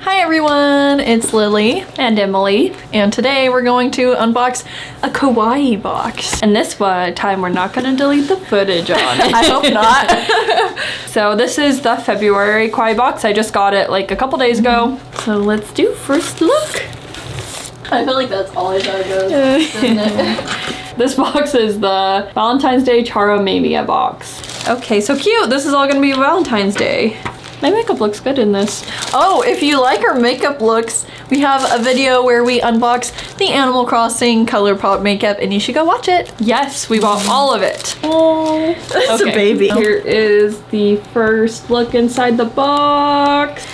Hi everyone, it's Lily and Emily, and today we're going to unbox a Kawaii box. And this time we're not going to delete the footage on it. I hope not. So this is the February Kawaii box. I just got it like a couple days ago. So let's do first look. I feel like that's always how it goes, isn't it? This box is the Valentine's Day Charomania box. Okay, so cute. This is all going to be Valentine's Day. My makeup looks good in this. Oh, if you like our makeup looks, we have a video where we unbox the Animal Crossing ColourPop makeup, and you should go watch it. Yes, we bought all of it. Oh, that's a baby. Here is the first look inside the box.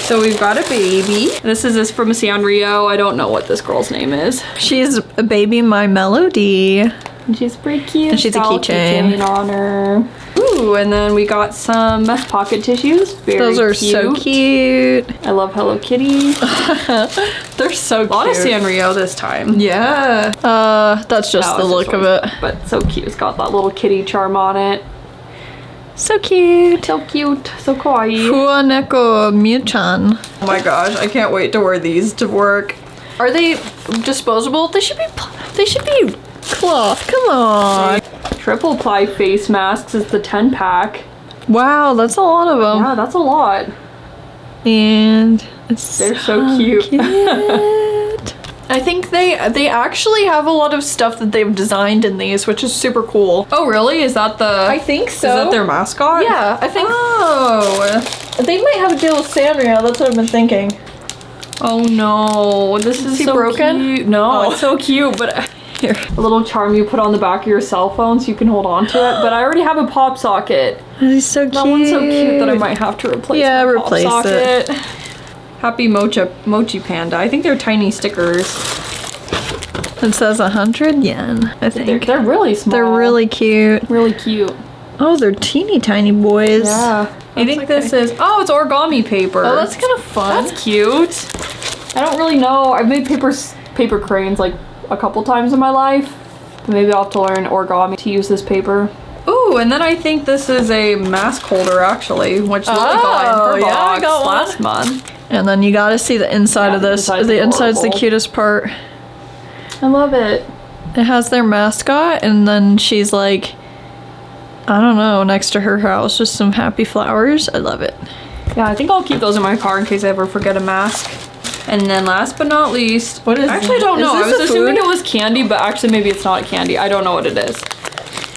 So we've got a baby. This is from Sanrio. I don't know what this girl's name is. She's a baby My Melody. And she's pretty cute. And she's a keychain on her. Ooh, and then we got some pocket tissues. Those are cute. so cute. I love Hello Kitty. They're so cute. A lot of Sanrio this time. Yeah. That's just the look of it. But so cute. It's got that little kitty charm on it. So cute. So cute. So kawaii. Fuaneko Muchan. Oh my gosh, I can't wait to wear these to work. Are they disposable? They should be cloth. Come on. Triple ply face masks is the 10-pack. Wow, that's a lot of them. Yeah, that's a lot. And they're so cute. I think they actually have a lot of stuff that they've designed in these, which is super cool. Oh, really? Is that the... I think so. Is that their mascot? Yeah, I think. Oh. They might have a deal with Sanrio. That's what I've been thinking. Oh no, this is so broken? cute. No, it's so cute, but... Here. A little charm you put on the back of your cell phone so you can hold on to it. But I already have a pop socket. He's so cute. That one's so cute that I might have to replace my replace pop socket. it. Happy Mochi Panda. I think they're tiny stickers. It says 100 yen, I think. They're really small. They're really cute. Really cute. Oh, they're teeny tiny boys. Yeah. I think this is... Oh, it's origami paper. Oh, that's kind of fun. That's cute. I don't really know. I've made paper cranes like a couple times in my life. Maybe I'll have to learn origami to use this paper. Ooh, and then I think this is a mask holder actually, which Lily got in her box last month. And then you gotta see the inside of this. The inside's the cutest part. I love it. It has their mascot, and then she's like, I don't know, next to her house with some happy flowers. I love it. Yeah, I think I'll keep those in my car in case I ever forget a mask. And then last but not least, what is I actually don't know. I was assuming it was candy, but actually maybe it's not candy. I don't know what it is.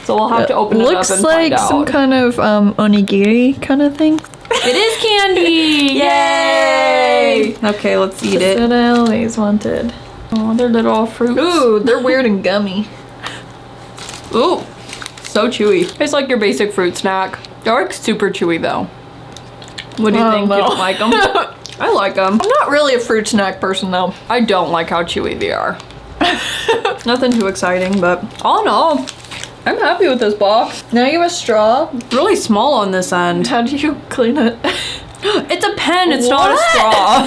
So we'll have to open it up and find out. Looks like some kind of onigiri kind of thing. It is candy! Yay! Okay, let's eat it. That's what I always wanted. Oh, they're little fruits. Ooh, they're weird and gummy. Ooh, so chewy. It's like your basic fruit snack. They're like super chewy though. What do you think? You don't like them? I like them. I'm not really a fruit snack person though. I don't like how chewy they are. Nothing too exciting, but all in all, I'm happy with this box. Now you have a straw. Really small on this end. How do you clean it? It's a pen, it's not a straw.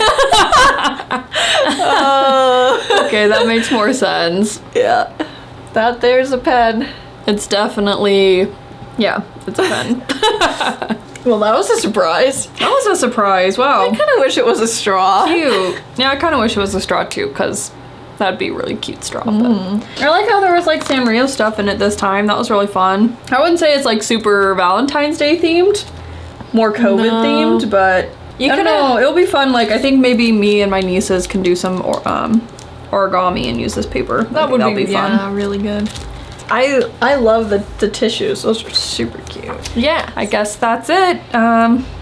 Okay, that makes more sense. Yeah. There's a pen. It's definitely, yeah, it's a pen. Well, that was a surprise. That was a surprise, wow. I kind of wish it was a straw. Cute. Yeah, I kind of wish it was a straw too, because that'd be a really cute straw. I like how there was like Sanrio stuff in it this time. That was really fun. I wouldn't say it's like super Valentine's Day themed, more COVID themed, but I don't know. It'll be fun. Like I think maybe me and my nieces can do some origami and use this paper. That'll be fun. Yeah, really good. I love the tissues. Those are super cute. Yeah, I guess that's it.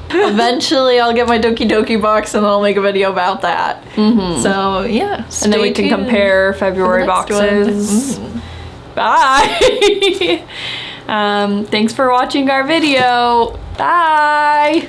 Eventually I'll get my Doki Doki box and I'll make a video about that. So yeah, and then we can compare February boxes. Bye. Thanks for watching our video. Bye.